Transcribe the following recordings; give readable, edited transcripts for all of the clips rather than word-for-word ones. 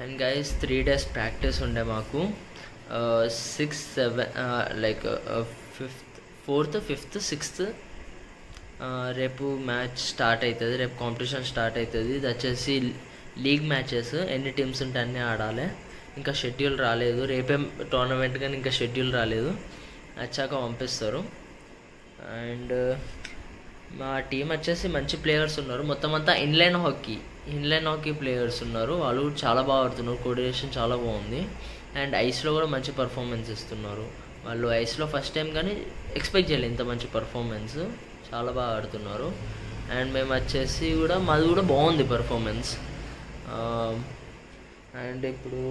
And guys 3 days practice ఉండే మాకు 6, 7 like 4th, 5th, 6th రేపు మ్యాచ్ స్టార్ట్ అవుతుంది. రేపు కాంపిటీషన్ స్టార్ట్ అవుతుంది. ఇది వచ్చేసి లీగ్ మ్యాచెస్, ఎన్ని టీమ్స్ ఉంటే అన్నీ ఆడాలి. ఇంకా షెడ్యూల్ రాలేదు, రేపే టోర్నమెంట్ కానీ ఇంకా షెడ్యూల్ రాలేదు, వచ్చాక పంపిస్తారు. అండ్ మా టీం వచ్చేసి మంచి ప్లేయర్స్ ఉన్నారు, మొత్తం అంతా ఇన్లైన్ హాకీ ప్లేయర్స్ ఉన్నారు. వాళ్ళు చాలా బాగా ఆడుతున్నారు, కోఆర్డినేషన్ చాలా బాగుంది. అండ్ ఐస్లో కూడా మంచి పర్ఫార్మెన్స్ ఇస్తున్నారు. వాళ్ళు ఐస్లో ఫస్ట్ టైం కానీ ఎక్స్పెక్ట్ చేయలేదు ఇంత మంచి పర్ఫార్మెన్స్, చాలా బాగా ఆడుతున్నారు. అండ్ మేము వచ్చేసి కూడా మాది కూడా బాగుంది పర్ఫార్మెన్స్. అండ్ ఇప్పుడు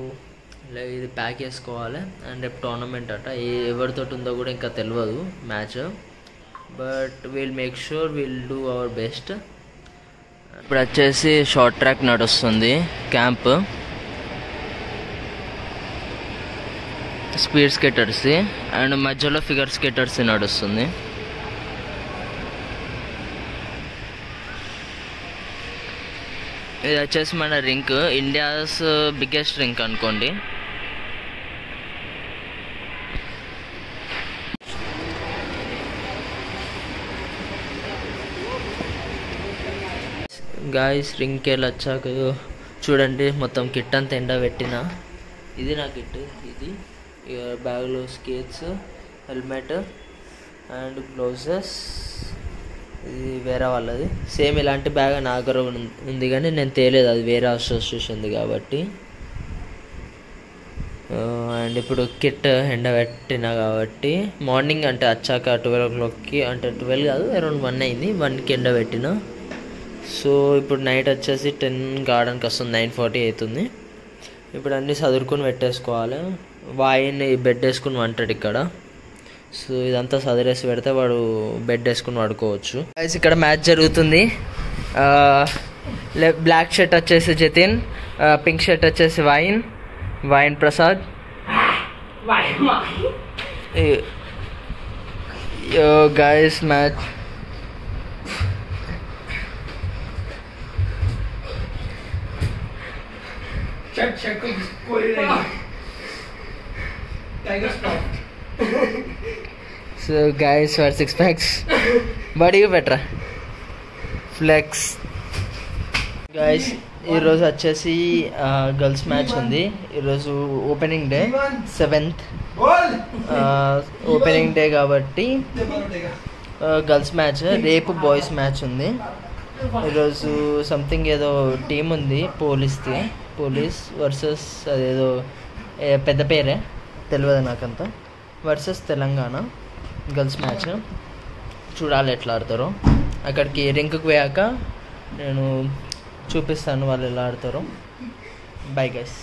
ఇది ప్యాక్ చేసుకోవాలి. అండ్ రేపు టోర్నమెంట్ అట, ఎవరితో ఉందో కూడా ఇంకా తెలియదు match, but will make sure will do our best. ఇప్పుడు వచ్చేసి షార్ట్ ట్రాక్ నడుస్తుంది, క్యాంప్ స్పీడ్ స్కేటర్స్ అండ్ మధ్యలో ఫిగర్ స్కేటర్స్ నడుస్తుంది. ఇది వచ్చేసి మన రింక్, ఇండియాస్ బిగ్గెస్ట్ రింక్ అనుకోండి. గాయస్ రింగ్కి వెళ్ళి వచ్చాక చూడండి, మొత్తం కిట్ అంతా ఎండబెట్టిన. ఇది నా కిట్, ఇది బ్యాగ్లో స్కేట్స్, హెల్మెట్ అండ్ గ్లౌజెస్. ఇది వేరే వాళ్ళది, సేమ్ ఇలాంటి బ్యాగ్ నా దగ్గర ఉంది కానీ నేను తేలేదు, అది వేరే అసోసియేషన్ది కాబట్టి. అండ్ ఇప్పుడు కిట్ ఎండబెట్టిన కాబట్టి మార్నింగ్ అంటే వచ్చాక 12 o'clockకి, అంటే 12 కాదు అరౌండ్ 1 అయింది, 1కి ఎండబెట్టిన. సో ఇప్పుడు నైట్ వచ్చేసి 10 కావడానికి వస్తుంది, 9:40 అవుతుంది. ఇప్పుడు అన్నీ చదువుకొని పెట్టేసుకోవాలి. వాయిన్ బెడ్ వేసుకుని వంటాడు ఇక్కడ, సో ఇదంతా చదివేసి పెడితే వాడు బెడ్ వేసుకుని పడుకోవచ్చు. ఇక్కడ మ్యాచ్ జరుగుతుంది. బ్లాక్ షర్ట్ వచ్చేసి జతిన్, పింక్ షర్ట్ వచ్చేసి vine Prasad. Guys match So guys, for 6 packs body better flex. Guys ఈరోజు వచ్చేసి గర్ల్స్ మ్యాచ్ ఉంది. ఈరోజు opening day, 7th opening day కాబట్టి గర్ల్స్ మ్యాచ్. రేపు బాయ్స్ మ్యాచ్ ఉంది. ఈరోజు సంథింగ్ ఏదో టీం ఉంది, పోలీస్ వర్సెస్ అదేదో పెద్ద పేరే తెలియదు నాకంతా, వర్సెస్ తెలంగాణ గర్ల్స్ మ్యాచ్. చూడాలి ఎట్లా ఆడతారో. అక్కడికి రింక్కి పోయాక నేను చూపిస్తాను వాళ్ళు ఎలా ఆడతారో. Bye guys.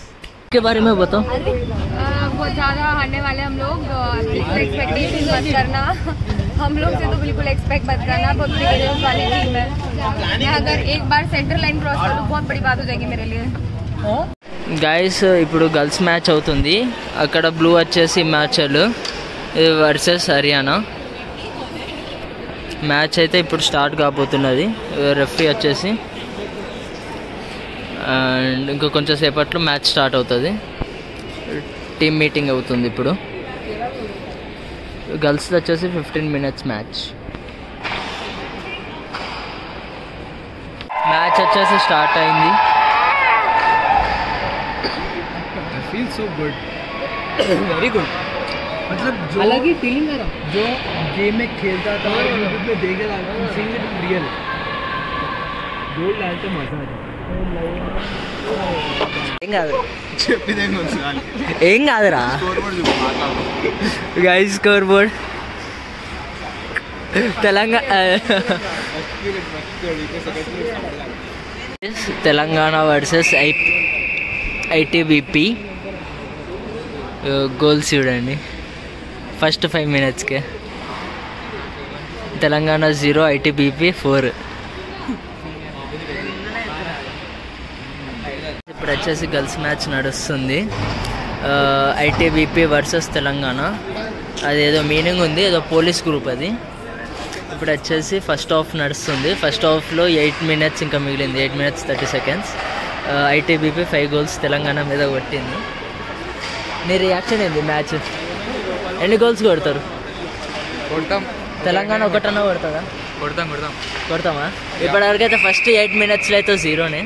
के बारे में बताओ। बहुत ज़्यादा हारने वाले हम लोग, एक्सपेक्टेशन मत करना, हम लोग से तो बिल्कुल एक्सपेक्ट मत करना, बहुत बिगिनर्स वाली टीम है। मैं अगर एक बार सेंटर लाइन क्रॉस कर लूँ बहुत बड़ी बात हो जाएगी मेरे लिए। गाइस ఇప్పుడు గర్ల్స్ మ్యాచ్ అవుతుంది, అక్కడ బ్లూ వచ్చేసి హిమాచల్ వర్సెస్ హర్యానా మ్యాచ్ అయితే ఇప్పుడు స్టార్ట్ కాబోతున్నది. రెఫరీ వచ్చేసి అండ్ ఇంకో కొంచెం సేపట్లో మ్యాచ్ స్టార్ట్ అవుతుంది. టీమ్ మీటింగ్ అవుతుంది ఇప్పుడు. గర్ల్స్ వచ్చేసి 15 minutes మ్యాచ్ వచ్చేసి స్టార్ట్ అయింది. Feel so good, very good. मतलब जो अलग ही फीलिंग है, जो गेम में खेलता था और यूट्यूब पे देख रहा था, सीइंग इट रियल. गोल डालते मजा आ जाता. ఏం కాదురా guys. Score board Telangana versus ITBP. Goals చూడండి, ఫస్ట్ 5 minutesకే తెలంగాణ 0 ఐటీబీపీ 4. ఇప్పుడు వచ్చేసి గర్ల్స్ మ్యాచ్ నడుస్తుంది, ఐటీబీపీ వర్సెస్ తెలంగాణ. అదేదో మీనింగ్ ఉంది, ఏదో పోలీస్ గ్రూప్ అది. ఇప్పుడు వచ్చేసి ఫస్ట్ హాఫ్ నడుస్తుంది. ఫస్ట్ హాఫ్లో 8 minutes ఇంకా మిగిలింది, 8 minutes 30 seconds. ITBP 5 goals Telangana మీద కొట్టింది. నీ రియాక్షన్ ఏంది? మ్యాచ్ ఎన్ని గోల్స్ కొడతారు? తెలంగాణ ఒకటన్నా కొడుతుందా? కొడతామా? ఇప్పటివరకైతే ఫస్ట్ 8 minutesలో అయితే 0నే.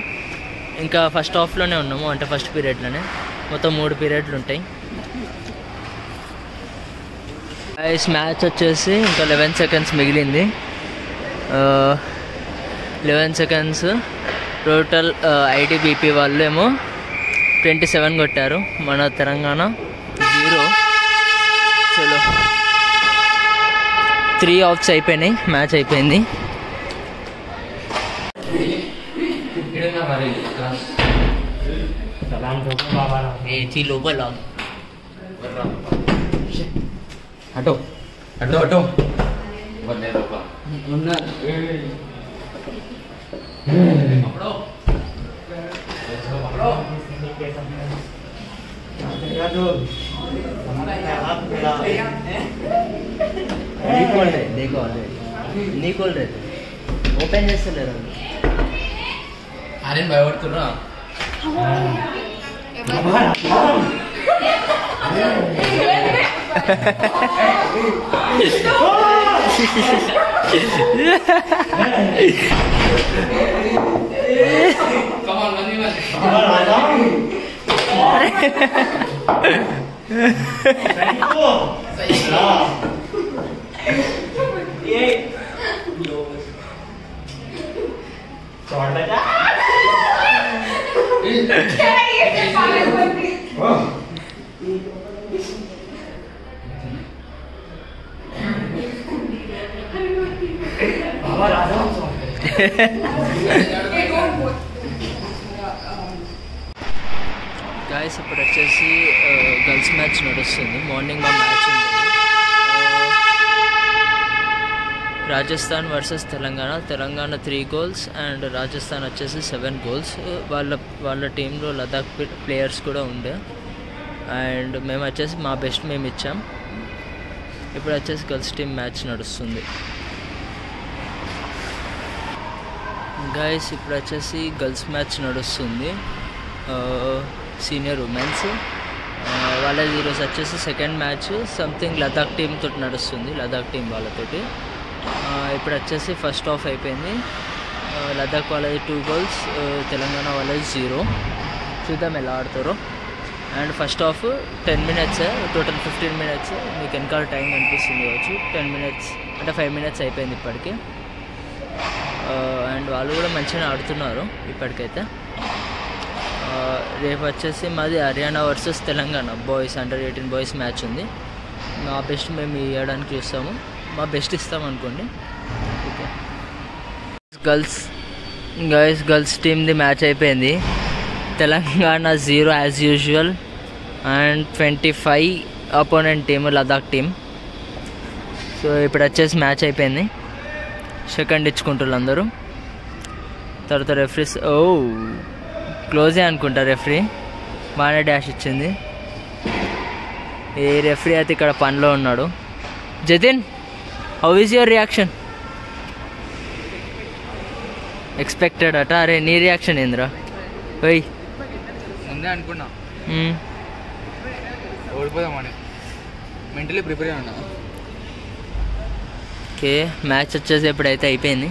ఇంకా ఫస్ట్ హాఫ్లోనే ఉన్నాము, అంటే ఫస్ట్ పీరియడ్లోనే. మొత్తం 3 పీరియడ్లు ఉంటాయి. మ్యాచ్ వచ్చేసి ఇంకా 11 seconds మిగిలింది. 11 seconds టోటల్. ఐటీబీపీ వాళ్ళు ఏమో 27 కొట్టారు, మన తెలంగాణ 0. చలో 3 outs అయిపోయినాయి, మ్యాచ్ అయిపోయింది. లోపల అటో అటో అటో ఓపెన్ చేస్తలేరు. అరే భయపడుతున్నా. గాయస్ ఇప్పుడు వచ్చేసి గర్ల్స్ మ్యాచ్ నడుస్తుంది. మార్నింగ్ మా మ్యాచ్ ఉంది, Rajasthan versus Telangana. Telangana 3 goals and Rajasthan వచ్చేసి 7 goals. వాళ్ళ టీంలో లదాఖ్ ప్లేయర్స్ కూడా ఉండే. అండ్ మేము వచ్చేసి మా బెస్ట్ మేము ఇచ్చాం. ఇప్పుడు వచ్చేసి గర్ల్స్ టీమ్ మ్యాచ్ నడుస్తుంది. గైస్ ఇప్పుడు వచ్చేసి గర్ల్స్ మ్యాచ్ నడుస్తుంది, సీనియర్ ఉమెన్స్ వాళ్ళది. ఈరోజు వచ్చేసి second match something Ladakh team తోటి నడుస్తుంది, లదాఖ్ టీం వాళ్ళతోటి. ఇప్పుడు వచ్చేసి ఫస్ట్ హాఫ్ అయిపోయింది. లదాఖ్ వాళ్ళది 2 goals, తెలంగాణ వాళ్ళది 0. చూద్దాం ఎలా ఆడతారో. And first half 10 minutes, total 15 minutes. మీకు వెనకాల టైం కనిపిస్తుంది కావచ్చు. 10 minutes అంటే 5 minutes అయిపోయింది ఇప్పటికి. అండ్ వాళ్ళు కూడా మంచిగా ఆడుతున్నారు ఇప్పటికైతే. రేపు వచ్చేసి మాది Haryana versus Telangana boys under eighteen boys match ఉంది. మా బెస్ట్ మేము ఇవ్వడానికి చూస్తాము, మా బెస్ట్ ఇస్తాం అనుకోండి. ఓకే గర్ల్స్ టీమ్ది మ్యాచ్ అయిపోయింది. Telangana 0 as usual and 25 opponent team Ladakh team. So ఇప్పుడు వచ్చేసి మ్యాచ్ అయిపోయింది. సెకండ్ ఇచ్చుకుంటారు అందరూ. తర్వాత రెఫరీస్ క్లోజే అనుకుంటా. రెఫరీ బాగానే డాష్ ఇచ్చింది. ఈ రెఫరీ అయితే ఇక్కడ పనిలో ఉన్నాడు. Jatin, how is your reaction? Expected అట. అరే నీ రియాక్షన్ ఏందిరా? ఓయ్ ముందే అనుకున్నా ఓడిపోదామని, మెంటలీ ప్రిపేర్ ఉన్నా. ఓకే మ్యాచ్ వచ్చేసి ఎప్పుడైతే అయిపోయింది.